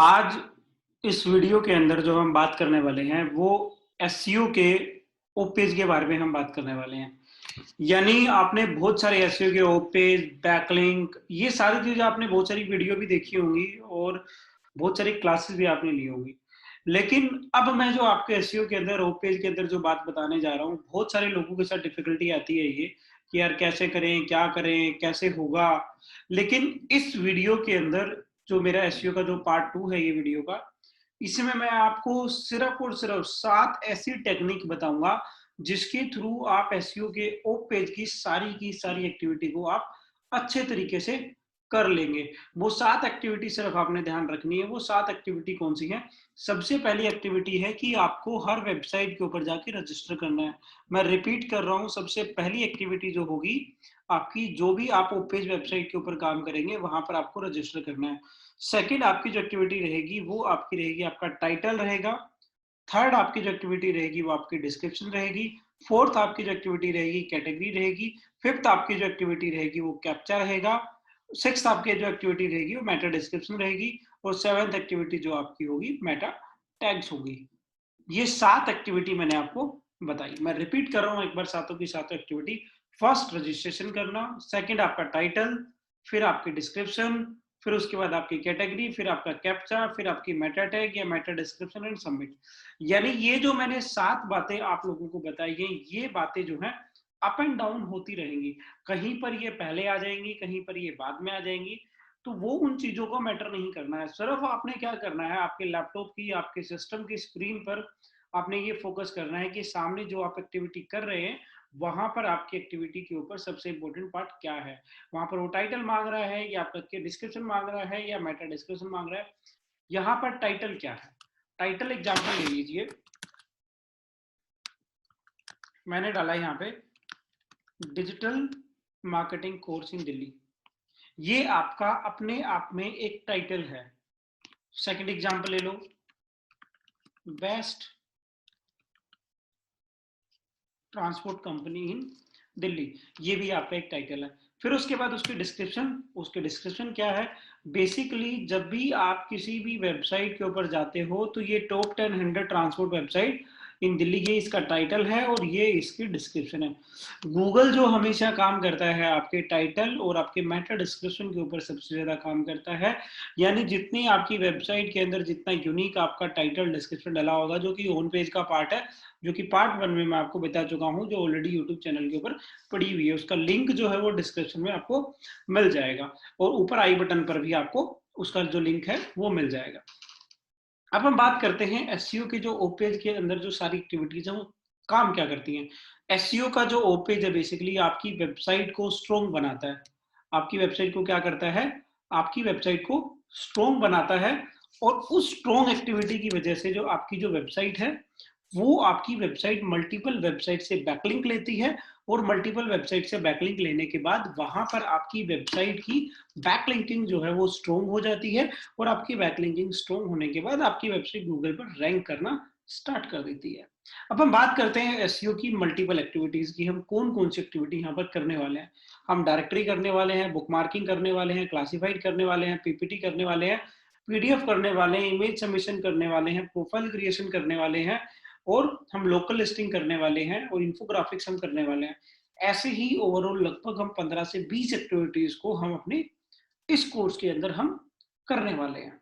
आज इस वीडियो के अंदर जो हम बात करने वाले हैं वो एसईओ के ओप पेज के बारे में हम बात करने वाले हैं। यानी आपने बहुत सारे एसईओ के ओप पेज, बैकलिंक, ये सारी चीजें आपने बहुत सारी वीडियो भी देखी होंगी और बहुत सारी क्लासेस भी आपने ली होंगी। लेकिन अब मैं जो आपके एसईओ के अंदर ओप पेज के अंदर जो बात बताने जा रहा हूँ, बहुत सारे लोगों के साथ डिफिकल्टी आती है ये कि यार कैसे करें, क्या करें, कैसे होगा। लेकिन इस वीडियो के अंदर जो मेरा एसईओ का जो पार्ट 2 है ये वीडियो का, इसमें मैं आपको सिर्फ और सिर्फ 7 ऐसी टेक्निक बताऊंगा जिसके थ्रू आप एसईओ के ओप पेज की सारी एक्टिविटी को आप अच्छे तरीके से कर लेंगे। वो 7 एक्टिविटी सिर्फ आपने ध्यान रखनी है। वो 7 एक्टिविटी कौन सी है? सबसे पहली एक्टिविटी है कि आपको हर वेबसाइट के ऊपर जाके रजिस्टर करना है। मैं रिपीट कर रहा हूं, सबसे पहली एक्टिविटी जो होगी आपकी, जो भी आप ओप पेज वेबसाइट के ऊपर काम करेंगे वहां पर आपको रजिस्टर करना है। सेकेंड आपकी जो एक्टिविटी रहेगी वो आपकी रहेगी, आपका टाइटल रहेगा। थर्ड आपकी जो एक्टिविटी रहेगी वो आपकी डिस्क्रिप्शन रहेगी। फोर्थ आपकी जो एक्टिविटी रहेगी कैटेगरी रहेगी। फिफ्थ आपकी जो एक्टिविटी रहेगी वो कैप्चा रहेगा। सिक्स्थ आपकी जो एक्टिविटी रहेगी वो मेटा डिस्क्रिप्शन रहेगी। और सेवेंथ एक्टिविटी जो आपकी होगी मेटा टैग्स होगी। ये 7 एक्टिविटी मैंने आपको बताई। मैं रिपीट कर रहा हूं एक बार सातों की सातों एक्टिविटी। फर्स्ट रजिस्ट्रेशन करना, सेकंड आपका टाइटल, फिर आपकी डिस्क्रिप्शन, फिर उसके बाद आपकी कैटेगरी, फिर आपका कैप्चा, फिर आपकी मेटा टैग या मेटा डिस्क्रिप्शन एंड सबमिट। यानी ये जो मैंने 7 बातें आप लोगों को बताई हैं, ये बातें जो हैं अप एंड डाउन होती रहेंगी। कहीं पर ये पहले आ जाएंगी, कहीं पर ये बाद में आ जाएंगी। तो वो उन चीजों को मैटर नहीं करना है। सिर्फ आपने क्या करना है, आपके लैपटॉप की, आपके सिस्टम की स्क्रीन पर आपने ये फोकस करना है कि सामने जो आप एक्टिविटी कर रहे हैं वहां पर आपकी एक्टिविटी के ऊपर सबसे इंपॉर्टेंट पार्ट क्या है। वहां पर वो टाइटल मांग रहा है या आपका डिस्क्रिप्शन मांग रहा है या मेटा डिस्क्रिप्शन मांग रहा है। यहाँ पर टाइटल क्या है? टाइटल एग्जांपल ले लीजिए, मैंने डाला यहाँ पे digital marketing course in Delhi. ये आपका अपने आप में एक टाइटल है। सेकंड एग्जांपल ले लो, best transport company in Delhi. ये भी आपका एक टाइटल है। फिर उसके बाद उसके डिस्क्रिप्शन क्या है? बेसिकली जब भी आप किसी भी वेबसाइट के ऊपर जाते हो तो ये टॉप 10 ट्रांसपोर्ट वेबसाइट इन दिल्ली, ये इसका टाइटल है और ये इसकी डिस्क्रिप्शन है। गूगल जो हमेशा काम करता है आपके टाइटल और आपके मेटा डिस्क्रिप्शन के ऊपर सबसे ज्यादा काम करता है। यानी जितनी आपकी वेबसाइट के अंदर जितना यूनिक आपका टाइटल डिस्क्रिप्शन डाला होगा, जो कि होम पेज का पार्ट है, जो कि पार्ट 1 में मैं आपको बता चुका हूं, जो ऑलरेडी यूट्यूब चैनल के ऊपर पड़ी हुई है, उसका लिंक जो है वो डिस्क्रिप्शन में आपको मिल जाएगा और ऊपर आई बटन पर भी आपको उसका जो लिंक है वो मिल जाएगा। अब हम बात करते हैं एसईओ के जो ओप पेज के अंदर जो सारी एक्टिविटीज है वो काम क्या करती हैं। एसईओ का जो ओप पेज है बेसिकली आपकी वेबसाइट को स्ट्रॉन्ग बनाता है। आपकी वेबसाइट को क्या करता है? आपकी वेबसाइट को स्ट्रॉन्ग बनाता है। और उस स्ट्रॉन्ग एक्टिविटी की वजह से जो आपकी जो वेबसाइट है वो आपकी वेबसाइट मल्टीपल वेबसाइट से बैकलिंक लेती है। और मल्टीपल वेबसाइट से बैकलिंक लेने के बाद वहां पर आपकी वेबसाइट की बैकलिंकिंग जो है वो स्ट्रॉन्ग हो जाती है। और आपकी बैकलिंकिंग स्ट्रॉन्ग होने के बाद आपकी वेबसाइट गूगल पर रैंक करना स्टार्ट कर देती है। अब हम बात करते हैं एसईओ की मल्टीपल एक्टिविटीज की। हम कौन कौन सी एक्टिविटी यहाँ पर करने वाले हैं? हम डायरेक्टरी करने वाले हैं, बुकमार्किंग करने वाले हैं, क्लासिफाइड करने वाले हैं, पीपीटी करने वाले हैं, पीडीएफ करने वाले हैं, इमेज सबमिशन करने वाले हैं, प्रोफाइल क्रिएशन करने वाले हैं, और हम लोकल लिस्टिंग करने वाले हैं, और इन्फोग्राफिक्स हम करने वाले हैं। ऐसे ही ओवरऑल लगभग हम 15 से 20 एक्टिविटीज को हम अपने इस कोर्स के अंदर हम करने वाले हैं।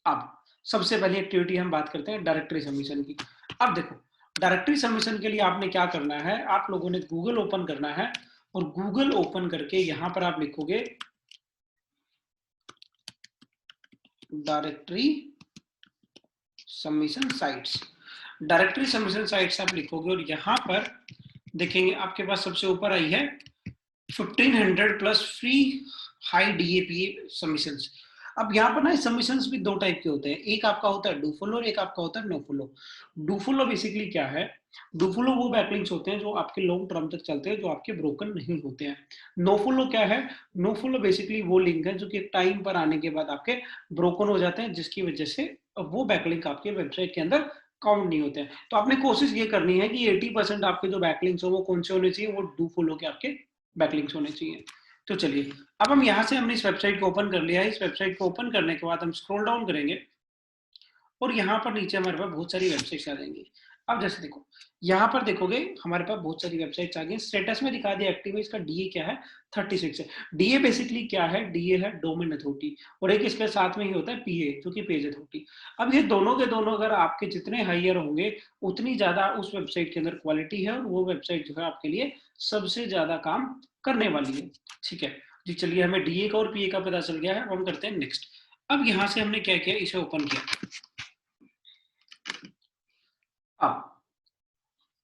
अब सबसे पहली एक्टिविटी हम बात करते हैं डायरेक्टरी सबमिशन की। अब देखो, डायरेक्टरी सबमिशन के लिए आपने क्या करना है, आप लोगों ने गूगल ओपन करना है और गूगल ओपन करके यहां पर आप लिखोगे directory submission sites. Directory submission sites आप लिखोगे और यहां पर देखेंगे आपके पास सबसे ऊपर आई है 1500 plus free high DAP submissions. अब यहाँ पर ना सबमिशंस भी दो टाइप के होते हैं, एक आपका होता है डू फॉलो और एक आपका होता है no follow. Do follow basically क्या है? डू फॉलो वो बैकलिंक्स होते हैं जो आपके लॉन्ग टर्म तक चलते हैं, जो आपके ब्रोकन नहीं होते हैं। नो फॉलो क्या है? नो फॉलो बेसिकली वो लिंक है जो कि टाइम पर आने के बाद आपके ब्रोकन हो जाते हैं, जिसकी वजह से वो बैकलिंक आपके वेबसाइट के अंदर काउंट नहीं होते हैं। तो आपने कोशिश ये करनी है कि 80% आपके जो बैकलिंक्स हो वो कौन से होने चाहिए? वो डू फॉलो के आपके बैकलिंक्स होने चाहिए। तो चलिए, अब हम यहाँ से हमने इस वेबसाइट को ओपन कर लिया है। इस वेबसाइट को ओपन करने के बाद हम स्क्रॉल डाउन करेंगे और यहाँ पर नीचे हमारे पास बहुत सारी वेबसाइट्स आ जाएंगी। अब जैसे देखो, यहाँ पर देखोगे हमारे पास बहुत सारी वेबसाइट्स आ गई। स्टेटस में दिखा दिया एक्टिव है, इसका डीए क्या है, 36 है। डीए बेसिकली क्या है, डीए है डोमेन अथॉरिटी, और एक इसके साथ में ही होता है पीए जो कि पेज अथॉरिटी। अब ये दोनों के दोनों अगर आपके जितने हायर होंगे उतनी ज्यादा उस वेबसाइट के अंदर क्वालिटी है, और वो वेबसाइट जो है आपके लिए सबसे ज्यादा काम करने वाली है। ठीक है जी, चलिए हमें डीए का और पीए का पता चल गया है। हम करते हैं नेक्स्ट। अब यहाँ से हमने क्या किया, इसे ओपन किया। अब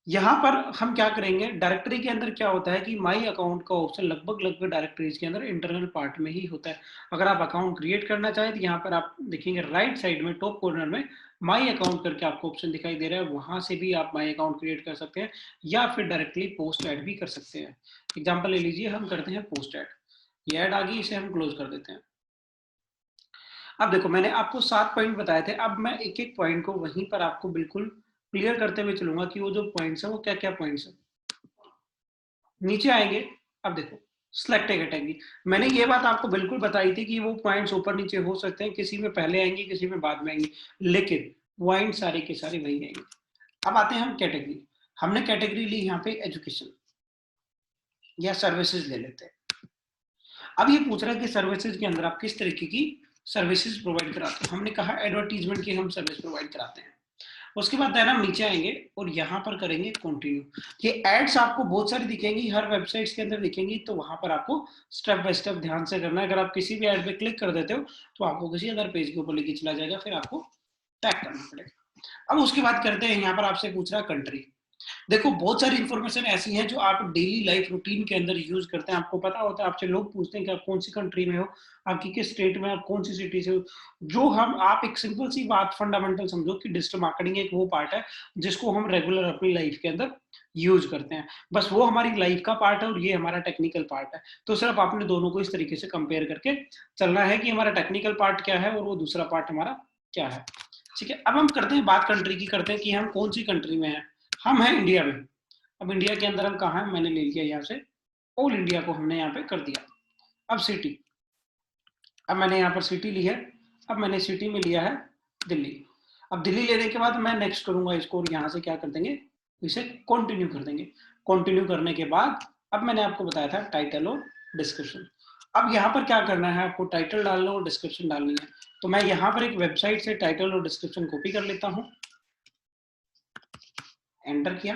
यहाँ पर हम क्या करेंगे, डायरेक्टरी के अंदर क्या होता है कि माई अकाउंट का ऑप्शन लगभग डायरेक्टरीज के अंदर इंटरनल पार्ट में ही होता है। अगर आप अकाउंट क्रिएट करना चाहें तो यहाँ पर आप देखेंगे राइट साइड में टॉप कॉर्नर में माई अकाउंट करके आपको ऑप्शन दिखाई दे रहा है, वहां से भी आप माई अकाउंट क्रिएट कर सकते हैं या फिर डायरेक्टली पोस्ट ऐड भी कर सकते हैं। एग्जाम्पल ले लीजिए, हम करते हैं पोस्ट ऐड। ये ऐड आ गई, इसे हम क्लोज कर देते हैं। अब देखो, मैंने आपको 7 पॉइंट बताए थे, अब मैं एक एक पॉइंट को वहीं पर आपको बिल्कुल क्लियर करते हुए चलूंगा कि वो जो पॉइंट्स है वो क्या क्या पॉइंट्स है। नीचे आएंगे, अब देखो सिलेक्ट कैटेगरी, मैंने ये बात आपको बिल्कुल बताई थी कि वो पॉइंट्स ऊपर नीचे हो सकते हैं, किसी में पहले आएंगे किसी में बाद में आएंगे, लेकिन पॉइंट सारे के सारे वही आएंगे। अब आते हैं हम कैटेगरी। हमने कैटेगरी ली यहाँ पे एजुकेशन या सर्विसेज ले लेते हैं। अब ये पूछ रहा है कि सर्विसेज के अंदर आप किस तरीके की सर्विसेज प्रोवाइड कराते हैं। हमने कहा एडवर्टीजमेंट की हम सर्विस प्रोवाइड कराते हैं। उसके बाद देन हम नीचे आएंगे और यहाँ पर करेंगे कंटिन्यू। ये एड्स आपको बहुत सारी दिखेंगी, हर वेबसाइट्स के अंदर दिखेंगी, तो वहां पर आपको स्टेप बाय स्टेप ध्यान से करना है। अगर आप किसी भी एड पे क्लिक कर देते हो तो आपको किसी अदर पेज के ऊपर लेके चला जाएगा, फिर आपको टैग करना पड़ेगा। अब उसके बाद करते हैं, यहाँ पर आपसे पूछ रहा है कंट्री। देखो बहुत सारी इंफॉर्मेशन ऐसी है जो आप डेली लाइफ रूटीन के अंदर यूज करते हैं, आपको पता होता है। आपसे लोग पूछते हैं कि आप कौन सी कंट्री में हो, आपकी किस स्टेट में, आप कौन सी सिटी से हो। जो हम आप एक सिंपल सी बात फंडामेंटल समझो कि डिजिटल मार्केटिंग एक वो पार्ट है जिसको हम रेगुलर अपनी लाइफ के अंदर यूज करते हैं। बस वो हमारी लाइफ का पार्ट है और ये हमारा टेक्निकल पार्ट है। तो सिर्फ आपने दोनों को इस तरीके से कंपेयर करके चलना है कि हमारा टेक्निकल पार्ट क्या है और वो दूसरा पार्ट हमारा क्या है। ठीक है, अब हम करते हैं बात कंट्री की, करते हैं कि हम कौन सी कंट्री में हैं। हम हैं इंडिया में। अब इंडिया के अंदर हम कहाँ हैं, मैंने ले लिया यहाँ से ऑल इंडिया को हमने यहाँ पे कर दिया। अब सिटी, अब मैंने यहाँ पर सिटी ली है। अब मैंने सिटी में लिया है दिल्ली। अब दिल्ली लेने के बाद मैं नेक्स्ट करूंगा इसको और यहाँ से क्या कर देंगे, इसे कंटिन्यू कर देंगे। कंटिन्यू करने के बाद अब मैंने आपको बताया था टाइटल और डिस्क्रिप्शन। अब यहाँ पर क्या करना है, आपको टाइटल डालना और डिस्क्रिप्शन डालनी है। तो मैं यहाँ पर एक वेबसाइट से टाइटल और डिस्क्रिप्शन कॉपी कर लेता हूँ, एंटर किया।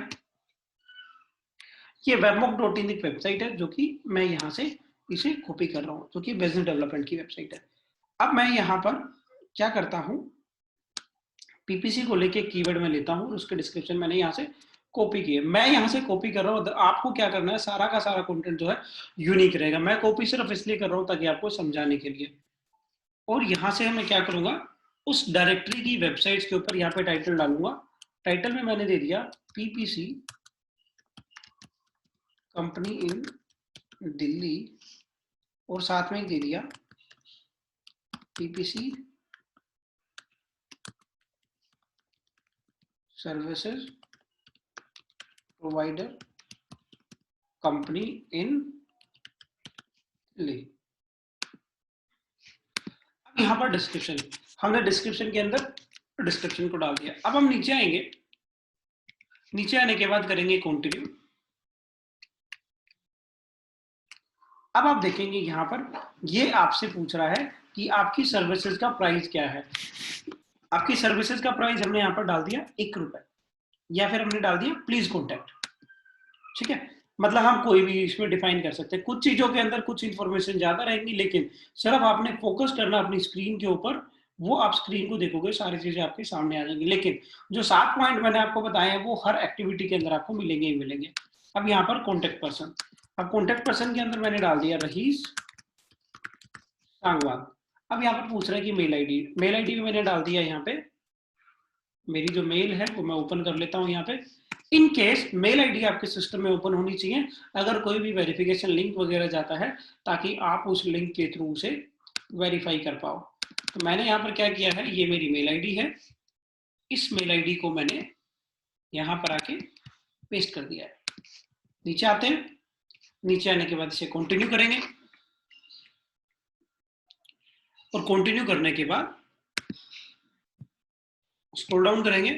ये webmock.in एक वेबसाइट है जो कि मैं यहाँ से इसे कॉपी कर रहा हूँ, जो कि बिजनेस डेवलपमेंट की वेबसाइट है। अब मैं यहाँ पर क्या करता हूँ, पीपीसी को लेके कीवर्ड में लेता हूँ और उसके डिस्क्रिप्शन मैंने यहाँ से कॉपी किए। मैं यहाँ से कॉपी कर रहा हूँ, आपको क्या करना है, सारा का सारा कंटेंट जो है यूनिक रहेगा। मैं कॉपी सिर्फ इसलिए कर रहा हूँ ताकि आपको समझाने के लिए। और यहाँ से मैं क्या करूंगा, उस डायरेक्टरी की वेबसाइट के ऊपर यहाँ पे टाइटल डालूंगा। टाइटल में मैंने दे दिया पीपीसी कंपनी इन दिल्ली और साथ में दे दिया PPC services provider company in Delhi. अब यहाँ पर डिस्क्रिप्शन, हमने डिस्क्रिप्शन के अंदर डिस्क्रिप्शन को डाल दिया। अब हम नीचे आएंगे, नीचे आने के बाद करेंगे कंटिन्यू। अब आप देखेंगे यहाँ पर ये आपसे पूछ रहा है कि आपकी सर्विसेज का प्राइस क्या है। आपकी सर्विसेज का प्राइस हमने यहाँ पर डाल दिया ₹1, या फिर हमने डाल दिया प्लीज कॉन्टैक्ट। ठीक है, मतलब हम कोई भी इसमें डिफाइन कर सकते हैं। कुछ चीजों के अंदर कुछ इंफॉर्मेशन ज्यादा रहेंगी, लेकिन सिर्फ आपने फोकस करना अपनी स्क्रीन के ऊपर, वो आप स्क्रीन को देखोगे सारी चीजें आपके सामने आ जाएंगी। लेकिन जो 7 पॉइंट मैंने आपको बताए हैं वो हर एक्टिविटी के अंदर आपको मिलेंगे ही मिलेंगे। अब यहाँ पर कॉन्टेक्ट पर्सन, अब कॉन्टेक्ट पर्सन के अंदर मैंने डाल दिया रहीस सांगवान। अब यहाँ पर पूछ रहा है कि मेल आईडी, मेल आईडी भी मैंने डाल दिया यहाँ पे। मेरी जो मेल है वो मैं ओपन कर लेता हूँ यहाँ पे। इन केस मेल आईडी आपके सिस्टम में ओपन होनी चाहिए अगर कोई भी वेरिफिकेशन लिंक वगैरह जाता है, ताकि आप उस लिंक के थ्रू उसे वेरीफाई कर पाओ। तो मैंने यहाँ पर क्या किया है, ये मेरी मेल आईडी है, इस मेल आईडी को मैंने यहाँ पर आके पेस्ट कर दिया है। नीचे आते हैं, नीचे आने के बाद इसे कंटिन्यू करेंगे। और कंटिन्यू करने के बाद स्क्रॉल डाउन करेंगे,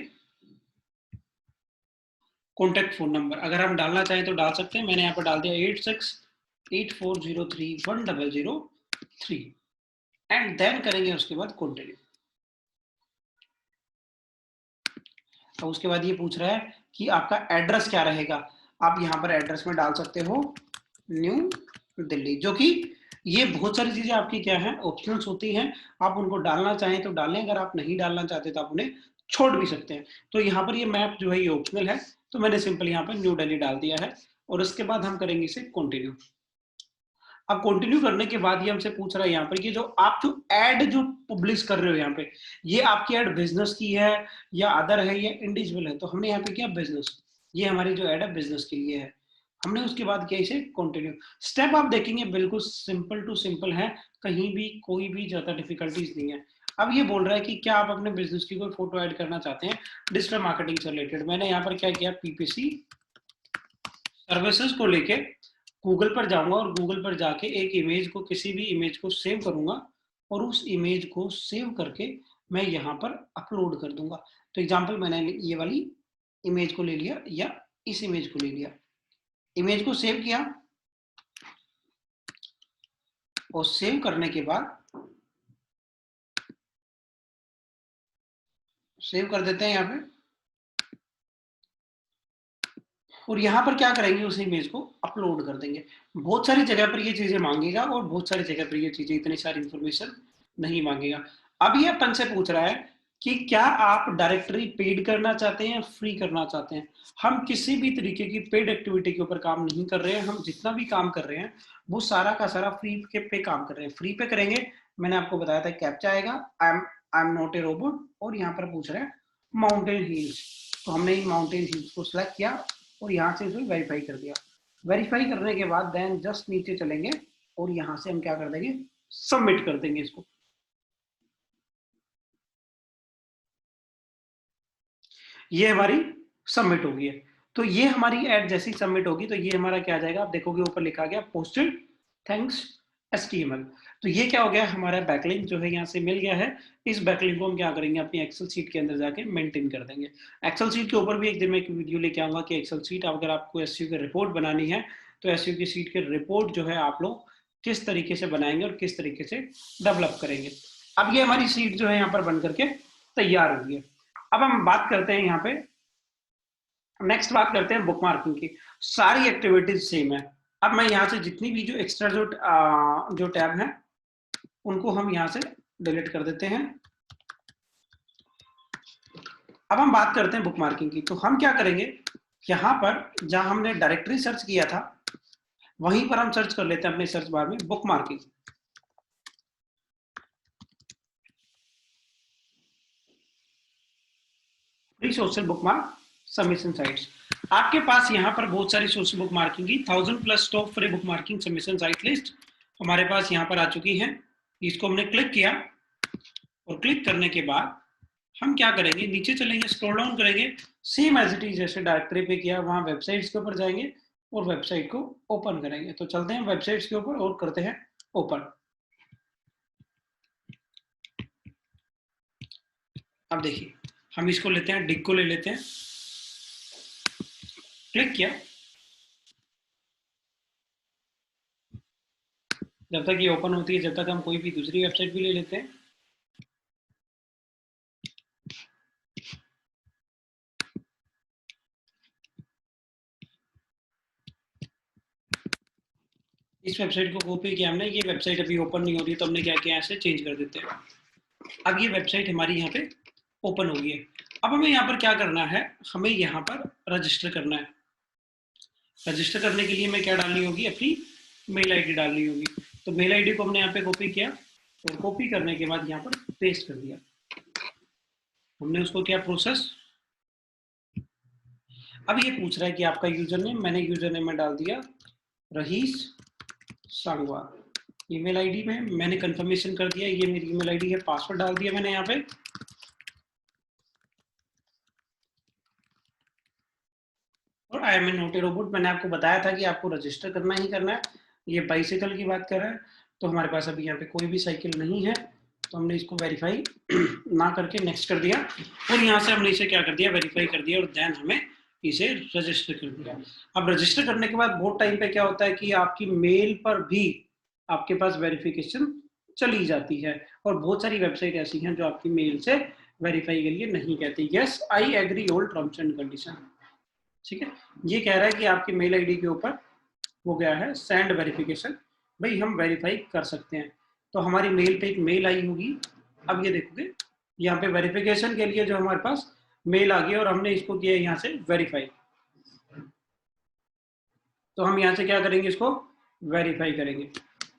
कॉन्टैक्ट फोन नंबर अगर हम डालना चाहें तो डाल सकते हैं। मैंने यहाँ पर डाल दिया 8684031003 एंड देन करेंगे उसके बाद कंटिन्यू। तो उसके बाद ये पूछ रहा है कि आपका एड्रेस क्या रहेगा। आप यहाँ पर एड्रेस में डाल सकते हो न्यू दिल्ली, जो कि ये बहुत सारी चीजें आपकी क्या है ऑप्शनल्स होती हैं, आप उनको डालना चाहें तो डालें, अगर आप नहीं डालना चाहते तो आप उन्हें छोड़ भी सकते हैं। तो यहाँ पर ये मैप जो है ये ऑप्शनल है, तो मैंने सिंपल यहाँ पर न्यू दिल्ली डाल दिया है और उसके बाद हम करेंगे इसे कंटिन्यू। अब कंटिन्यू करने के बाद ये हमसे पूछ रहा है यहाँ पर कि जो आप जो एड जो पब्लिश कर रहे हो यहाँ पे, ये आपकी एड बिजनेस की है या अदर है या इंडिविजुअल है। तो हमने यहाँ पे किया बिजनेस, ये हमारी जो एड है बिजनेस के लिए है। हमने उसके बाद किया इसे कंटिन्यू। स्टेप आप देखेंगे बिल्कुल सिंपल टू सिंपल है, कहीं भी कोई भी ज्यादा डिफिकल्टीज नहीं है। अब ये बोल रहा है कि क्या आप अपने बिजनेस की कोई फोटो ऐड करना चाहते हैं डिजिटल मार्केटिंग से रिलेटेड। मैंने यहाँ पर क्या किया, पीपीसी सर्विसेज को लेके गूगल पर जाऊंगा और गूगल पर जाके एक इमेज को, किसी भी इमेज को सेव करूंगा और उस इमेज को सेव करके मैं यहाँ पर अपलोड कर दूंगा। तो एग्जांपल मैंने ये वाली इमेज को ले लिया या इस इमेज को ले लिया, इमेज को सेव किया और सेव करने के बाद सेव कर देते हैं यहाँ पे, और यहाँ पर क्या करेंगे उस इमेज को अपलोड कर देंगे। बहुत सारी जगह पर ये चीजें मांगेगा और बहुत सारी जगह पर ये चीजें इतनी सारी इंफॉर्मेशन नहीं मांगेगा। अब ये अपन से पूछ रहा है कि क्या आप डायरेक्टरी पेड करना चाहते हैं, फ्री करना चाहते हैं। हम किसी भी तरीके की पेड एक्टिविटी के ऊपर काम नहीं कर रहे हैं, हम जितना भी काम कर रहे हैं वो सारा का सारा फ्री के पे काम कर रहे हैं। फ्री पे करेंगे, मैंने आपको बताया था कैप्चा आएगा, I am not a robot, और यहाँ पर पूछ रहे हैं माउंटेन हिल्स, तो हमने इन माउंटेन हिल्स को सिलेक्ट किया और यहाँ से इसे वेरीफाई कर दिया। वेरीफाई करने के बाद देन जस्ट नीचे चलेंगे और यहाँ से हम क्या कर देंगे, सबमिट कर देंगे इसको। ये हमारी सबमिट होगी है। तो ये हमारी एड जैसी सबमिट होगी तो ये हमारा क्या आ जाएगा, आप देखोगे ऊपर लिखा गया पोस्टेड थैंक्स HTML। तो ये क्या हो गया, हमारा बैकलिंक जो है यहाँ से मिल गया है। इस बैकलिंक को हम क्या करेंगे, अपनी एक्सेल शीट के अंदर जाके मेंटेन कर देंगे। एक्सेल शीट के ऊपर भी एक दिन में एक वीडियो लेके आऊंगा कि एक्सेल शीट अगर आपको एसईओ की रिपोर्ट बनानी है तो एसईओ की शीट की रिपोर्ट जो है आप लोग किस तरीके से बनाएंगे और किस तरीके से डेवलप करेंगे। अब ये हमारी शीट जो है यहाँ पर बन करके तैयार होगी है। अब हम बात करते हैं यहाँ पे, नेक्स्ट बात करते हैं बुक मार्किंग की। सारी एक्टिविटीज सेम है। अब मैं यहाँ से जितनी भी जो एक्स्ट्रा जो टैब है उनको हम यहाँ से डिलीट कर देते हैं। अब हम बात करते हैं बुक मार्किंग की। तो हम क्या करेंगे, यहाँ पर जहां हमने डायरेक्टरी सर्च किया था वहीं पर हम सर्च कर लेते हैं अपने सर्च बार में book marking. Free social book mark submission sites. आपके पास यहाँ पर बहुत सारी सोशल बुक मार्किंग की 1000+ top free book marking submission site list हमारे पास यहाँ पर आ चुकी है। इसको हमने क्लिक किया और क्लिक करने के बाद हम क्या करेंगे, नीचे चलेंगे, स्क्रॉल डाउन करेंगे, सेम एज इट इज जैसे डायरेक्टरी पे किया वहां वेबसाइट्स के ऊपर जाएंगे और वेबसाइट को ओपन करेंगे। तो चलते हैं वेबसाइट्स के ऊपर और करते हैं ओपन। अब देखिए हम इसको लेते हैं, डिग को ले लेते हैं, क्लिक किया, जब तक ये ओपन होती है जब तक हम कोई भी दूसरी वेबसाइट भी ले लेते हैं। इस वेबसाइट को कॉपी किया हमने, ये वेबसाइट अभी ओपन नहीं हो रही है तो हमने क्या किया, ऐसे चेंज कर देते हैं। अब ये वेबसाइट हमारी यहाँ पे ओपन हो गई है। अब हमें यहाँ पर क्या करना है, हमें यहाँ पर रजिस्टर करना है। रजिस्टर करने के लिए मैं क्या डालनी होगी, अपनी मेल आईडी डालनी होगी। तो मेल आईडी को हमने यहाँ पे कॉपी किया और कॉपी करने के बाद यहाँ पर पेस्ट कर दिया। हमने उसको क्या प्रोसेस। अब ये पूछ रहा है कि आपका यूजर नेम, मैंने यूजर नेम में डाल दिया रहीस सांगवान। ईमेल आईडी में मैंने कंफर्मेशन कर दिया, ये मेरी ईमेल आईडी है, पासवर्ड डाल दिया मैंने यहाँ पे। और I am not a robot, मैंने आपको बताया था कि आपको रजिस्टर करना ही करना है। ये बाइसाइकिल की बात कर रहा है तो हमारे पास अभी यहाँ पे कोई भी साइकिल नहीं है, तो हमने इसको वेरीफाई ना करके नेक्स्ट कर दिया और यहाँ से हमने इसे क्या कर दिया, वेरीफाई कर दिया और देन हमें इसे रजिस्टर कर दिया। अब रजिस्टर करने के बाद बहुत टाइम पे क्या होता है कि आपकी मेल पर भी आपके पास वेरिफिकेशन चली जाती है और बहुत सारी वेबसाइट ऐसी हैं जो आपकी मेल से वेरीफाई के लिए नहीं कहती yes I agree all terms and condition. ठीक है, ये कह रहा है कि आपकी मेल आईडी के ऊपर हो गया है सेंड वेरिफिकेशन, भाई हम वेरीफाई कर सकते हैं। तो हमारी मेल पे एक मेल आई होगी, अब ये देखोगे यहाँ पे वेरिफिकेशन के लिए जो हमारे पास मेल आ गया और हमने इसको किया यहाँ से वेरीफाई। तो हम यहाँ से क्या करेंगे, इसको वेरीफाई करेंगे।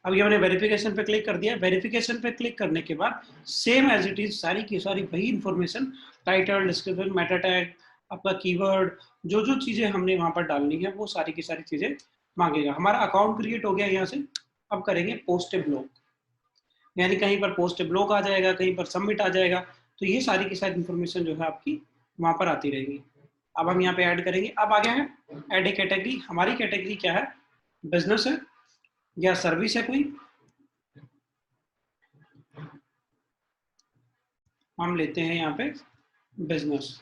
अब ये हमने वेरिफिकेशन पे क्लिक कर दिया। वेरिफिकेशन पे क्लिक करने के बाद सेम एज इट इज सारी की सारी वही information, title, description, Meta tag, आपका कीवर्ड, जो जो चीजें हमने वहां पर डालनी है वो सारी की सारी चीजें मांगेगा। हमारा अकाउंट क्रिएट हो गया यहाँ से। अब करेंगे पोस्ट ए ब्लॉग, यानी कहीं पर पोस्ट ए ब्लॉग आ जाएगा, कहीं पर सबमिट आ जाएगा। तो ये सारी की सारी इंफॉर्मेशन जो है आपकी वहां पर आती रहेगी। अब हम यहाँ पे ऐड करेंगे। अब आ गया है ऐड ए कैटेगरी। हमारी कैटेगरी क्या है, बिजनेस है या सर्विस है कोई, हम लेते हैं यहाँ पे बिजनेस।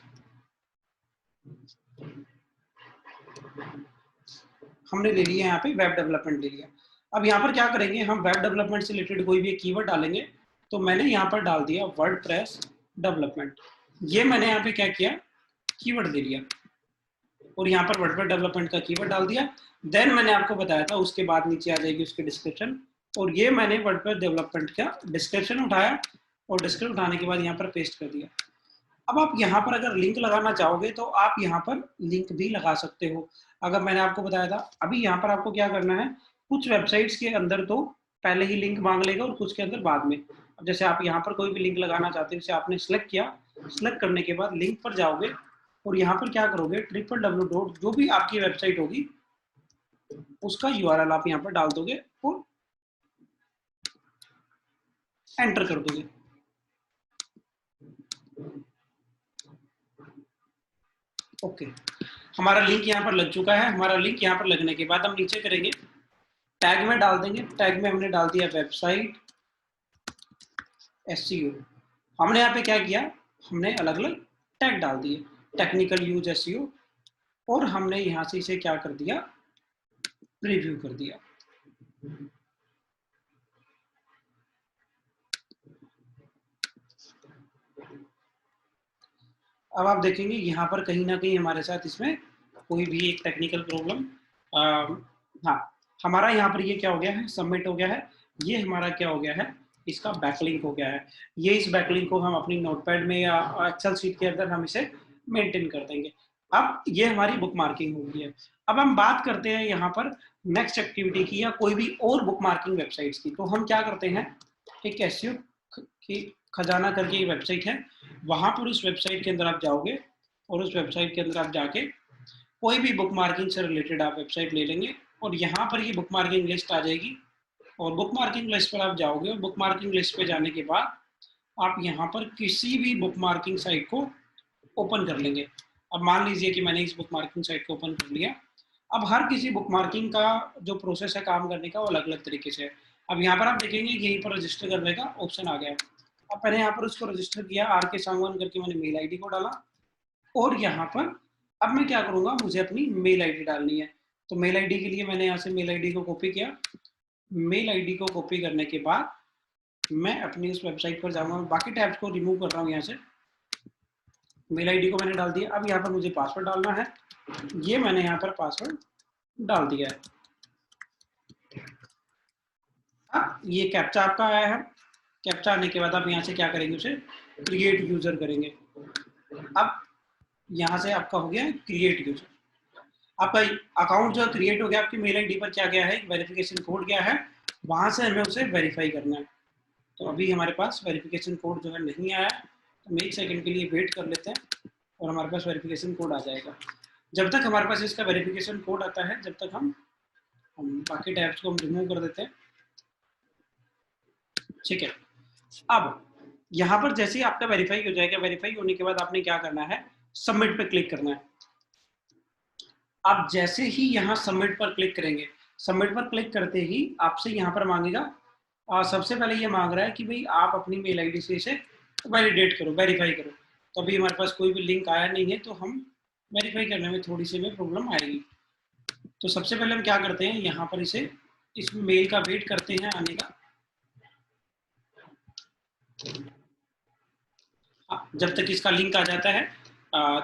हमने ले लिया यहाँ पे वेब डेवलपमेंट ले लिया। अब यहाँ पर क्या करेंगे, हम वेब डेवलपमेंट से रिलेटेड कोई भी एक कीवर्ड डालेंगे। तो मैंने यहाँ पर डाल दिया वर्डप्रेस डेवलपमेंट। ये मैंने यहाँ पे क्या किया, कीवर्ड दे दिया और यहाँ पर वर्डप्रेस डेवलपमेंट का कीवर्ड डाल दिया। देन मैंने आपको बताया था उसके बाद नीचे आ जाएगी उसकी डिस्क्रिप्शन, और ये मैंने वर्डप्रेस डेवलपमेंट का डिस्क्रिप्शन उठाया और डिस्क्रिप्शन उठाने के बाद यहाँ पर पेस्ट कर दिया। अब आप यहाँ पर अगर लिंक लगाना चाहोगे तो आप यहाँ पर लिंक भी लगा सकते हो। अगर मैंने आपको बताया था, अभी यहाँ पर आपको क्या करना है, कुछ वेबसाइट्स के अंदर तो पहले ही लिंक मांग लेगा और कुछ के अंदर बाद में। अब जैसे आप यहाँ पर कोई भी लिंक लगाना चाहते हो, जैसे आपने सिलेक्ट किया, सिलेक्ट करने के बाद लिंक पर जाओगे और यहाँ पर क्या करोगे, www. जो भी आपकी वेबसाइट होगी उसका URL आप यहाँ पर डाल दोगे और एंटर कर दोगे। ओके, हमारा लिंक यहाँ पर लग चुका है। हमारा लिंक यहाँ पर लगने के बाद हम नीचे करेंगे, टैग में डाल देंगे। टैग में हमने डाल दिया वेबसाइट SEO। हमने यहाँ पे क्या किया, हमने अलग अलग टैग डाल दिए, टेक्निकल यूज SEO, और हमने यहाँ से इसे क्या कर दिया, प्रीव्यू कर दिया। अब आप देखेंगे यहाँ पर कहीं ना कहीं हमारे साथ इसमें कोई भी एक टेक्निकल प्रॉब्लम, हाँ, हमारा यहाँ पर ये क्या हो गया है, सबमिट हो गया है। ये हमारा क्या हो गया है, इसका बैकलिंक हो गया है। ये इस बैकलिंक को हम अपनी नोटपैड में या एक्सेल शीट के अंदर हम इसे मेंटेन कर देंगे। अब ये हमारी बुक मार्किंग हो गई है। अब हम बात करते हैं यहाँ पर नेक्स्ट एक्टिविटी की या कोई भी और बुक मार्किंग वेबसाइट्स की। तो हम क्या करते हैं, एक SEO की खजाना करके वेबसाइट है, वहां पर उस वेबसाइट के अंदर आप जाओगे और उस वेबसाइट के अंदर आप जाके कोई भी बुक मार्किंग से रिलेटेड आप वेबसाइट ले लेंगे और यहाँ पर ये बुक मार्किंग लिस्ट आ जाएगी। और बुक मार्किंग लिस्ट पर आप जाओगे और बुक मार्किंग लिस्ट पे जाने के बाद आप यहाँ पर किसी भी बुक मार्किंग साइट को ओपन कर लेंगे। अब मान लीजिए कि मैंने इस बुक मार्किंग साइट को ओपन कर लिया। अब हर किसी बुक मार्किंग का जो प्रोसेस है काम करने का वो अलग अलग तरीके से है। अब यहाँ पर आप देखेंगे यहीं पर रजिस्टर करने का ऑप्शन आ गया है। अब मैंने यहाँ पर उसको रजिस्टर किया, RK सांगवान करके मैंने मेल आईडी को डाला और यहाँ पर अब मैं क्या करूंगा, मुझे अपनी मेल आईडी डालनी है। तो मेल आईडी के लिए मैंने यहाँ से मेल आईडी को कॉपी किया। मेल आईडी को कॉपी करने के बाद मैं अपनी उस वेबसाइट पर जाऊंगा, बाकी टैब्स को रिमूव कर रहा हूँ यहाँ से। मेल आईडी को मैंने डाल दिया। अब यहाँ पर मुझे पासवर्ड डालना है, ये मैंने यहाँ पर पासवर्ड डाल दिया है। अब ये कैप्चा आपका आया है। कैप्चा आने के बाद आप यहाँ से क्या करेंगे, उसे क्रिएट यूजर करेंगे। अब यहाँ से आपका हो गया क्रिएट यूजर। आपका अकाउंट जो क्रिएट हो गया, आपकी मेल आईडी पर क्या गया है, वेरिफिकेशन कोड गया है, वहां से हमें उसे वेरीफाई करना है। तो अभी हमारे पास वेरिफिकेशन कोड जो है नहीं आया, तो हम 1 सेकंड के लिए वेट कर लेते हैं और हमारे पास वेरिफिकेशन कोड आ जाएगा। जब तक हमारे पास इसका वेरिफिकेशन कोड आता है, जब तक हम बाकी टैब्स को हम रिमूव कर देते हैं। ठीक है, अब यहाँ पर जैसे ही आपका वेरीफाई हो जाएगा, वेरीफाई होने के बाद आपने क्या करना है, सबमिट पे क्लिक करना है। आप जैसे ही यहाँ सबमिट पर क्लिक करेंगे, सबमिट पर क्लिक करते ही आपसे यहाँ पर मांगेगा सबसे पहले ये मांग रहा है कि भाई आप अपनी मेल आईडी से इसे वैलिडेट करो, वेरीफाई करो। तो अभी हमारे पास कोई भी लिंक आया नहीं है, तो हम वेरीफाई करने में थोड़ी सी में प्रॉब्लम आएगी। तो सबसे पहले हम क्या करते हैं, यहाँ पर इसे इस मेल का वेट करते हैं आने का। जब तक इसका लिंक आ जाता है,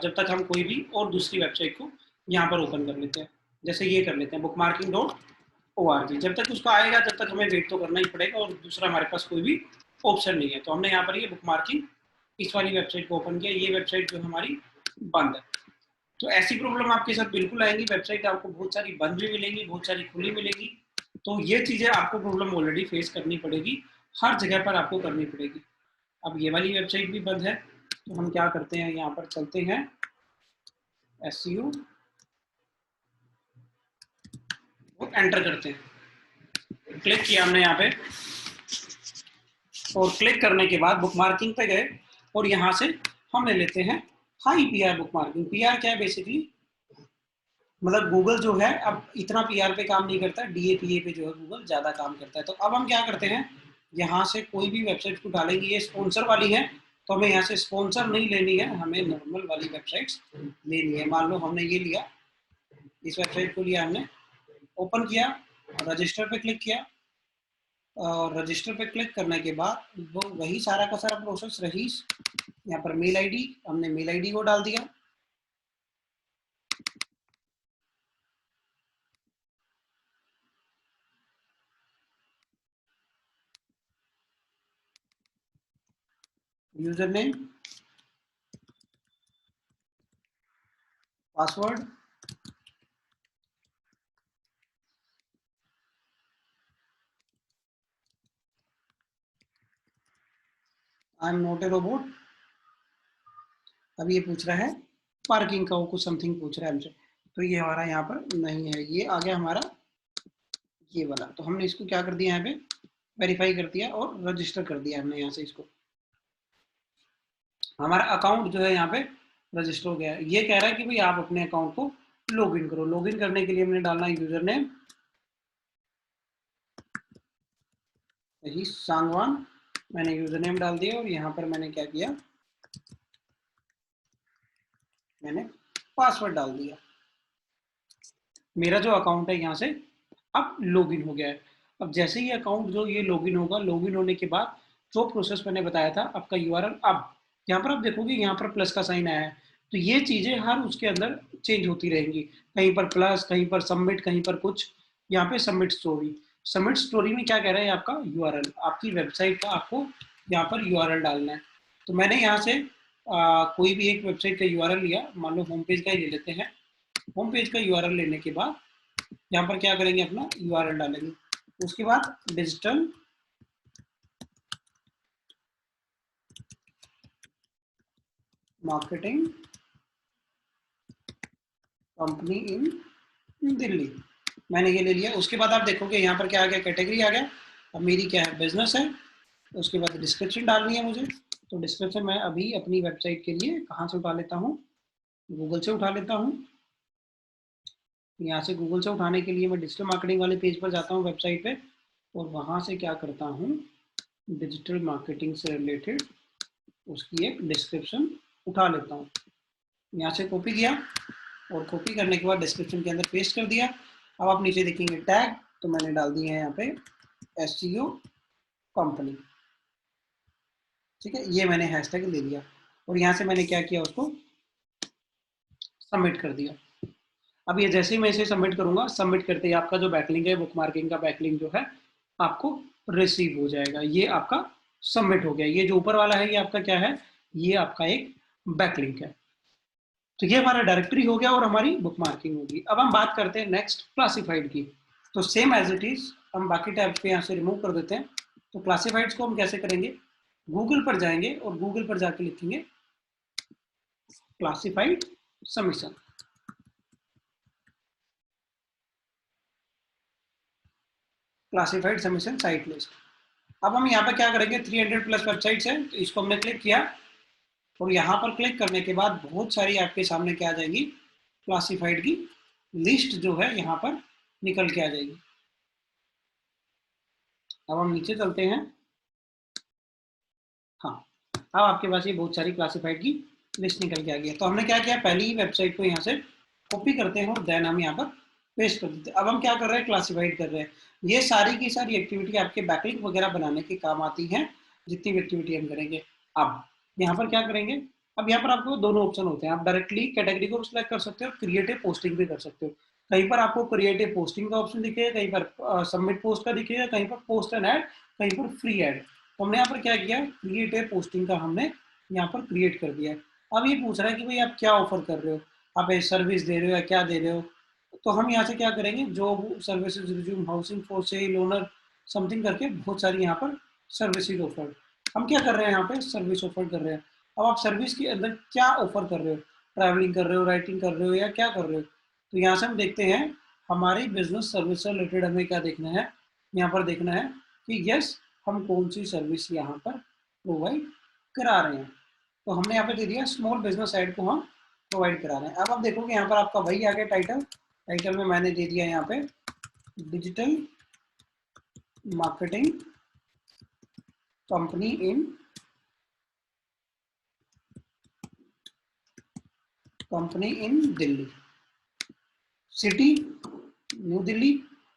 जब तक हम कोई भी और दूसरी वेबसाइट को यहाँ पर ओपन कर लेते हैं। जैसे ये कर लेते हैं bookmarking.org। जब तक उसका आएगा तब तक हमें वेट तो करना ही पड़ेगा, और दूसरा हमारे पास कोई भी ऑप्शन नहीं है। तो हमने यहाँ पर ये बुकमार्किंग इस वाली वेबसाइट को ओपन किया। ये वेबसाइट जो हमारी बंद है। तो ऐसी प्रॉब्लम आपके साथ बिल्कुल आएंगी। वेबसाइट आपको बहुत सारी बंद भी मिलेंगी, बहुत सारी खुली मिलेगी। तो ये चीज़ें आपको प्रॉब्लम ऑलरेडी फेस करनी पड़ेगी, हर जगह पर आपको करनी पड़ेगी। अब ये वाली वेबसाइट भी बंद है, तो हम क्या करते हैं, यहाँ पर चलते हैं SEO और एंटर करते हैं। क्लिक किया हमने यहाँ पे, और क्लिक करने के बाद बुकमार्किंग पे गए, और यहाँ से हम ले लेते हैं हाई PR बुकमार्किंग। PR क्या है बेसिकली, मतलब गूगल जो है अब इतना PR पे काम नहीं करता, DAPA पे जो है गूगल ज़्यादा काम करता है। तो अब हम क्या करते हैं, यहाँ से कोई भी वेबसाइट को डालेंगे, ये स्पॉन्सर वाली है तो हमें यहाँ से स्पॉन्सर नहीं लेनी है, हमें नॉर्मल वाली वेबसाइट्स लेनी है। मान लो हमने ये लिया, इस वेबसाइट को लिया हमने, ओपन किया, रजिस्टर पे क्लिक किया, और रजिस्टर पे क्लिक करने के बाद वो वही सारा का सारा प्रोसेस रही। यहाँ पर मेल आईडी, हमने मेल आईडी को डाल दिया, user name, password, I am not a robot. अब ये पूछ रहा है पार्किंग का, वो कुछ समथिंग पूछ रहा है हमसे, तो ये हमारा यहाँ पर नहीं है। ये आ गया हमारा ये वाला, तो हमने इसको क्या कर दिया, यहाँ पे वेरीफाई कर दिया और रजिस्टर कर दिया हमने यहाँ से इसको। हमारा अकाउंट जो है यहाँ पे रजिस्टर हो गया है। ये कह रहा है कि भाई आप अपने अकाउंट को लॉगिन करो। लॉगिन करने के लिए हमने डालना है यूजर नेम, यही सांगवान, मैंने यूजर नेम डाल दिया, और यहाँ पर मैंने क्या किया, मैंने पासवर्ड डाल दिया। मेरा जो अकाउंट है यहाँ से अब लॉगिन हो गया है। अब जैसे ही अकाउंट जो ये लॉगिन होगा, लॉगिन होने के बाद जो प्रोसेस मैंने बताया था, आपका URL, अब यहाँ पर आप देखोगे यहाँ पर प्लस का साइन आया है। तो ये चीजें हर उसके अंदर चेंज होती रहेंगी, कहीं पर प्लस, कहीं पर सबमिट, कहीं पर कुछ। यहाँ पे सबमिट स्टोरी, सबमिट स्टोरी में क्या कह रहा है, आपका URL, आपकी वेबसाइट का आपको यहाँ पर URL डालना है। तो मैंने यहाँ से कोई भी एक वेबसाइट का URL लिया, मान लो होम पेज का ही ले लेते हैं। होम पेज का URL लेने के बाद यहाँ पर क्या करेंगे, अपना URL डालेंगे। उसके बाद digital marketing company in Delhi, मैंने ये ले लिया। उसके बाद आप देखोगे यहाँ पर क्या आ गया, कैटेगरी आ गया। अब मेरी क्या है, बिजनेस है। उसके बाद डिस्क्रिप्शन डालनी है मुझे, तो डिस्क्रिप्शन मैं अभी अपनी वेबसाइट के लिए कहाँ से उठा लेता हूँ, गूगल से उठा लेता हूँ। यहाँ से गूगल से उठाने के लिए मैं डिजिटल मार्केटिंग वाले पेज पर जाता हूँ, वेबसाइट पे, और वहाँ से क्या करता हूँ, डिजिटल मार्केटिंग से रिलेटेड उसकी एक डिस्क्रिप्शन उठा लेता हूँ। यहाँ से कॉपी किया, और कॉपी करने के बाद डिस्क्रिप्शन के अंदर पेस्ट कर दिया। अब आप नीचे देखेंगे टैग, तो मैंने डाल दिए हैं यहाँ पे SEO कंपनी, ठीक है। ये मैंने हैशटैग ले लिया, और यहाँ से मैंने क्या किया, उसको सबमिट कर दिया। अब ये जैसे ही मैं इसे सबमिट करूंगा, सबमिट करते ही आपका जो बैकलिंक है, बुकमार्किंग का बैकलिंक जो है आपको रिसीव हो जाएगा। ये आपका सबमिट हो गया। ये जो ऊपर वाला है ये आपका क्या है, ये आपका एक बैकलिंक है। तो ये हमारा डायरेक्टरी हो गया और हमारी बुकमार्किंग होगी। अब हम बात करते हैं नेक्स्ट क्लासिफाइड की। तो सेम एज इट इज हम बाकी टैब्स पे यहाँ से रिमूव कर देते हैं। तो क्लासिफाइड्स को हम कैसे करेंगे, गूगल पर जाएंगे और गूगल पर जाके लिखेंगे classified submission. Classified submission site list. अब हम यहाँ पर क्या करेंगे, 300+ वेबसाइट्स है, तो इसको हमने क्लिक किया, और यहाँ पर क्लिक करने के बाद बहुत सारी आपके सामने क्या आ जाएगी, क्लासिफाइड की लिस्ट जो है यहाँ पर निकल के आ जाएगी। अब हम नीचे चलते हैं। हाँ, अब आपके पास ये बहुत सारी क्लासिफाइड की लिस्ट निकल के आ गई है। तो हमने क्या किया, पहली ही वेबसाइट को यहाँ से कॉपी करते हैं और देन हम यहाँ पर पेस्ट कर देते हैं। अब हम क्या कर रहे हैं, क्लासिफाइड कर रहे हैं। ये सारी की सारी एक्टिविटी आपके बैकलिंक वगैरह बनाने के काम आती हैं, जितनी भी एक्टिविटी हम करेंगे। अब यहाँ पर क्या करेंगे, अब यहाँ पर आपको दोनों ऑप्शन होते हैं। आप डायरेक्टली कैटेगरी को सिलेक्ट कर सकते हो, क्रिएटिव पोस्टिंग भी कर सकते हो। कहीं पर आपको क्रिएटिव पोस्टिंग का ऑप्शन दिखेगा, कहीं पर सबमिट पोस्ट का दिखेगा, कहीं पर पोस्ट एंड ऐड, कहीं पर फ्री ऐड। तो हमने यहाँ पर क्या किया, क्रिएटिव पोस्टिंग का हमने यहाँ पर क्रिएट कर दिया। अब ये पूछ रहा है कि भाई आप क्या ऑफर कर रहे हो, आप सर्विस दे रहे हो या क्या दे रहे हो। तो हम यहाँ से क्या करेंगे, job services, resume, housing for sale, owner, something करके बहुत सारी यहाँ पर सर्विसेज ऑफर। हम क्या कर रहे हैं, यहाँ पे सर्विस ऑफर कर रहे हैं। अब आप सर्विस के अंदर क्या ऑफर कर रहे हो, ट्रैवलिंग कर रहे हो, राइटिंग कर रहे हो या क्या कर रहे हो। तो यहाँ से हम देखते हैं हमारी बिजनेस सर्विस से रिलेटेड हमें क्या देखना है, यहाँ पर देखना है कि यस हम कौन सी सर्विस यहाँ पर प्रोवाइड करा रहे हैं। तो हमने यहाँ पे दे दिया स्मॉल बिजनेस साइड को हम प्रोवाइड करा रहे हैं। अब आप देखोगे यहाँ पर आपका वही आ गया टाइटल। टाइटल में मैंने दे दिया यहाँ पे digital marketing company in Delhi, city new Delhi.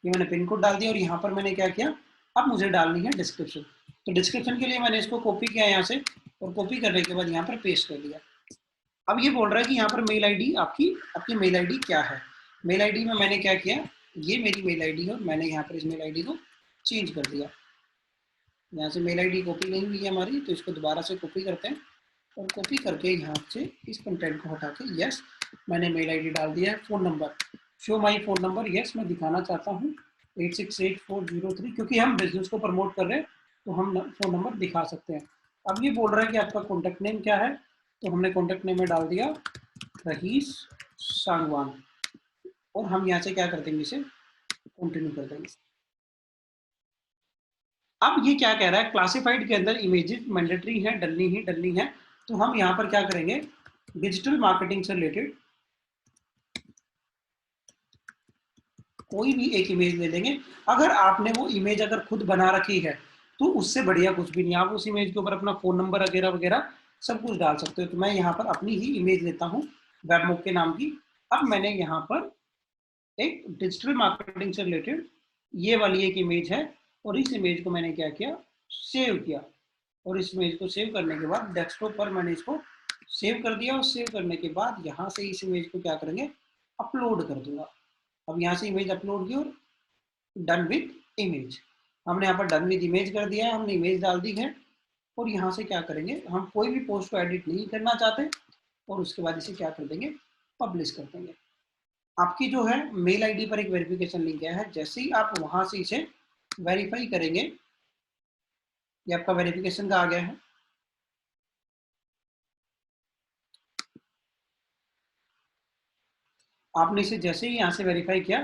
ये मैंने पिन कोड डाल दिया और यहाँ पर मैंने क्या किया, अब मुझे डालनी है डिस्क्रिप्शन। तो डिस्क्रिप्शन के लिए मैंने इसको कॉपी किया यहाँ से, और कॉपी करने के बाद यहाँ पर पेस्ट कर दिया। अब ये बोल रहा है कि यहाँ पर मेल आईडी आपकी मेल आईडी क्या है। मेल आईडी में मैंने क्या किया, ये मेरी मेल आईडी है और मैंने यहाँ पर इस मेल आईडी को चेंज कर दिया। यहाँ से मेल आईडी कॉपी नहीं हुई है हमारी, तो इसको दोबारा से कॉपी करते हैं और कॉपी करके यहाँ से इस कंटेंट को हटा के यस मैंने मेल आईडी डाल दिया है। Phone number, show my phone number, yes मैं दिखाना चाहता हूँ 868403, क्योंकि हम बिजनेस को प्रमोट कर रहे हैं तो हम फोन नंबर दिखा सकते हैं। अब ये बोल रहा है कि आपका कॉन्टैक्ट नेम क्या है, तो हमने कॉन्टैक्ट नेम में डाल दिया रहीस सांगवान, और हम यहाँ से क्या कर देंगे, इसे कंटिन्यू कर देंगे। अब ये क्या कह रहा है, क्लासिफाइड के अंदर इमेजेस मैंडेटरी है, डलनी है। तो हम यहाँ पर क्या करेंगे, डिजिटल मार्केटिंग से रिलेटेड कोई भी एक इमेज ले लेंगे। अगर आपने वो इमेज अगर खुद बना रखी है तो उससे बढ़िया कुछ भी नहीं, आप उस इमेज के ऊपर अपना फोन नंबर वगैरह वगैरह सब कुछ डाल सकते हो। तो मैं यहाँ पर अपनी ही इमेज लेता हूँ वेबमॉक के नाम की। अब मैंने यहाँ पर एक डिजिटल मार्केटिंग से रिलेटेड ये वाली एक इमेज है, और इस इमेज को मैंने क्या किया, सेव किया। और इस इमेज को सेव करने के बाद डेस्कटॉप पर मैंने इसको सेव कर दिया, और सेव करने के बाद यहाँ से इस इमेज को क्या करेंगे, अपलोड कर दूंगा। अब यहाँ से इमेज अपलोड की और डन विथ इमेज, हमने यहाँ पर डन विथ इमेज कर दिया है, हमने इमेज डाल दी है। और यहाँ से क्या करेंगे, हम कोई भी पोस्ट को एडिट नहीं करना चाहते, और उसके बाद इसे क्या कर देंगे, पब्लिश कर देंगे। आपकी जो है मेल आईडी पर एक वेरिफिकेशन लिंक गया है, जैसे ही आप वहां से इसे वेरीफाई करेंगे, ये आपका वेरिफिकेशन का आ गया है। आपने इसे जैसे ही यहाँ से वेरीफाई किया,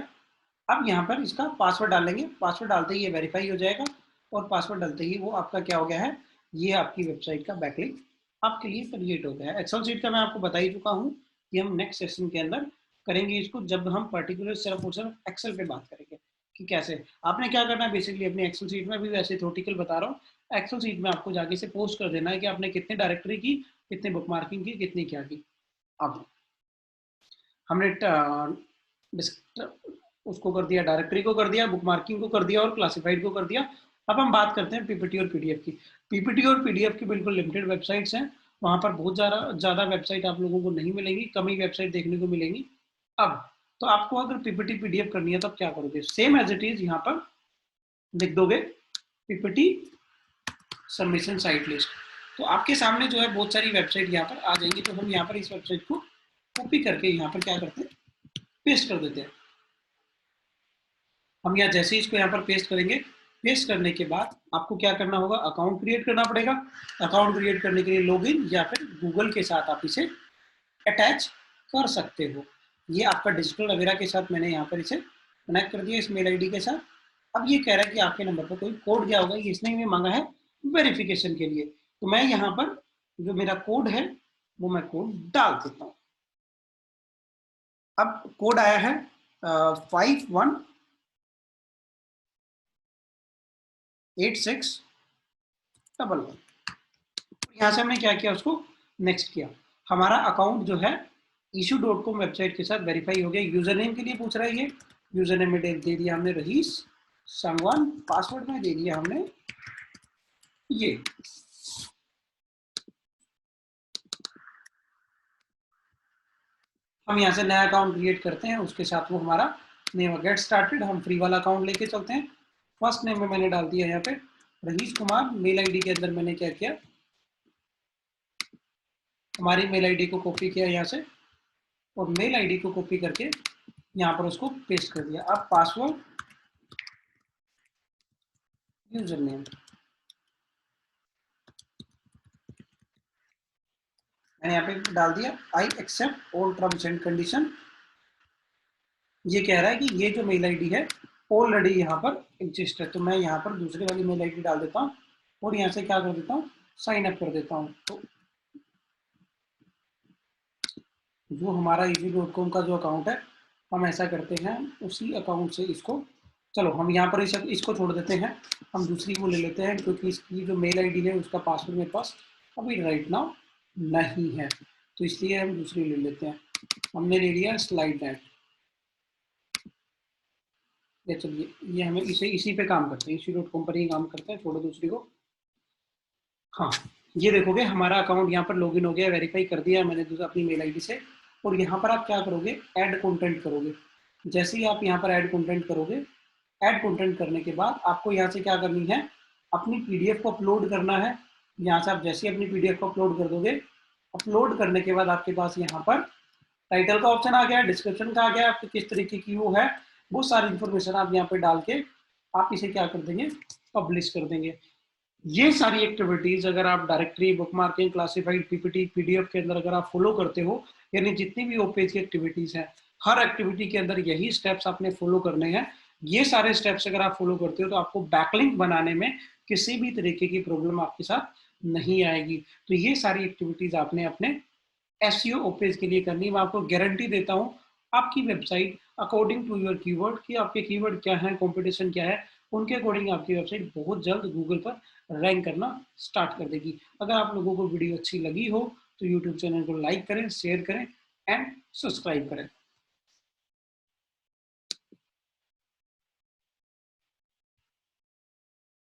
अब यहाँ पर इसका पासवर्ड डालेंगे, पासवर्ड डालते ही ये वेरीफाई हो जाएगा, और पासवर्ड डालते ही वो आपका क्या हो गया है, ये आपकी वेबसाइट का बैकलिंक आपके लिए क्रिएट हो गया है। एक्सेल शीट का मैं आपको बता ही चुका हूँ कि हम नेक्स्ट सेशन के अंदर करेंगे इसको, जब हम पर्टिकुलर सिर्फ और सिर्फ एक्सेल पे बात करेंगे कि कैसे आपने क्या करना है। बेसिकली अपनी एक्सेल शीट में भी वैसे थ्योरेटिकल बता रहा हूँ, एक्सेल शीट में आपको जाके से पोस्ट कर देना है कि आपने कितने डायरेक्टरी की, कितने बुक मार्किंग की, कितनी क्या की। अब हमने उसको कर दिया, डायरेक्टरी को कर दिया, बुक मार्किंग को कर दिया और क्लासिफाइड को कर दिया। अब हम बात करते हैं पीपीटी और पीडीएफ की। पीपीटी और पीडीएफ की बिल्कुल लिमिटेड वेबसाइट्स हैं, वहां पर बहुत ज़्यादा वेबसाइट आप लोगों को नहीं मिलेंगी, कम ही वेबसाइट देखने को मिलेंगी। अब तो आपको अगर पीपीटी पीडीएफ करनी है तो आप क्या करोगे, सेम एज इट इज यहाँ पर लिख दोगे पीपीटी सबमिशन साइट लिस्ट। तो आपके सामने जो है बहुत सारी वेबसाइट यहाँ पर आ जाएंगी। तो हम यहाँ पर इस वेबसाइट को कॉपी करके यहाँ पर क्या करते हैं, पेस्ट कर देते हैं। हम यहाँ जैसे ही इसको यहाँ पर पेस्ट करेंगे, पेस्ट करने के बाद आपको क्या करना होगा, अकाउंट क्रिएट करना पड़ेगा। अकाउंट क्रिएट करने के लिए लॉगिन या फिर गूगल के साथ आप इसे अटैच कर सकते हो। ये आपका डिजिटल अवेरा के साथ मैंने यहाँ पर इसे कनेक्ट कर दिया इस मेल आईडी के साथ। अब ये कह रहा है कि आपके नंबर पर कोई कोड गया होगा, ये इसने हमें मांगा है वेरिफिकेशन के लिए। तो मैं यहाँ पर जो मेरा कोड है वो मैं कोड डाल देता हूँ। अब कोड आया है 51 8611। यहाँ से हमने क्या किया, उसको नेक्स्ट किया। हमारा अकाउंट जो है issue.com वेबसाइट के साथ वेरीफाई हो गया। यूजर नेम के लिए पूछ रहा है ये, यूजर नेम में दे दिया हमने रहीस संगवान, पासवर्ड में दे दिया हमने ये। हम यहाँ से नया अकाउंट क्रिएट करते हैं, उसके साथ वो हमारा नेम गेट स्टार्टेड। हम फ्री वाला अकाउंट लेके चलते हैं। फर्स्ट नेम में मैंने डाल दिया यहाँ पे रहीस कुमार। मेल आईडी के अंदर मैंने क्या किया, हमारी मेल आईडी को कॉपी किया यहाँ से, और मेल आईडी को कॉपी करके यहाँ पर उसको पेस्ट कर दिया। अब पासवर्ड, यूजर नेम, मैंने यहाँ पे डाल दिया I accept all terms and condition. ये कह रहा है कि ये जो मेल आईडी है ऑलरेडी यहाँ पर एग्जिस्ट है, तो मैं यहाँ पर दूसरी वाली मेल आईडी डाल देता हूँ और यहाँ से क्या कर देता हूँ, साइन अप कर देता हूँ। तो जो हमारा easy.com का जो अकाउंट है, हम ऐसा करते हैं उसी अकाउंट से इसको, चलो हम यहाँ पर इसको छोड़ देते हैं, हम दूसरी को ले लेते हैं, क्योंकि इसकी जो मेल आईडी है उसका पासवर्ड मेरे पास अभी राइट नाउ नहीं है, तो इसलिए हम दूसरी ले लेते हैं। हमने ले लिया स्लाइड नेट। ये चलिए, ये हमें इसी पे काम करते हैं, easy.com पर ही काम करते हैं, छोड़ो दूसरी को। हाँ, ये देखोगे हमारा अकाउंट यहाँ पर लॉगिन हो गया, वेरीफाई कर दिया मैंने दूसरा अपनी मेल आईडी से। और यहाँ पर आप क्या करोगे, ऐड कंटेंट करोगे। जैसे ही आप यहाँ पर ऐड कंटेंट करोगे, ऐड कंटेंट करने के बाद आपको यहाँ से क्या करनी है, अपनी पीडीएफ को अपलोड करना है। यहाँ से आप जैसे ही अपनी पीडीएफ को अपलोड कर दोगे, अपलोड करने के बाद आपके पास यहाँ पर टाइटल का ऑप्शन आ गया, डिस्क्रिप्शन का आ गया, आपको किस तरीके की वो है, वो सारी इंफॉर्मेशन आप यहाँ पे डाल के आप इसे क्या कर देंगे, पब्लिश कर देंगे। ये सारी एक्टिविटीज अगर आप directory, bookmarking, classified, PPT, PDF के अंदर अगर आप फॉलो करते हो, यानी जितनी भी ओपेज की एक्टिविटीज है, हर एक्टिविटी के अंदर यही स्टेप्स आपने फॉलो करने हैं। ये सारे स्टेप्स अगर आप फॉलो करते हो तो आपको बैकलिंक बनाने में किसी भी तरीके की प्रॉब्लम आपके साथ नहीं आएगी। तो ये सारी एक्टिविटीज आपने अपने एसईओ ओपेज के लिए करनी। मैं आपको गारंटी देता हूँ आपकी website according to your keyword, कि आपके कीवर्ड क्या है, कंपटीशन क्या है, उनके अकॉर्डिंग आपकी वेबसाइट बहुत जल्द गूगल पर रैंक करना स्टार्ट कर देगी। अगर आप लोगों को वीडियो अच्छी लगी हो तो यूट्यूब चैनल को लाइक करें, शेयर करें एंड सब्सक्राइब करें।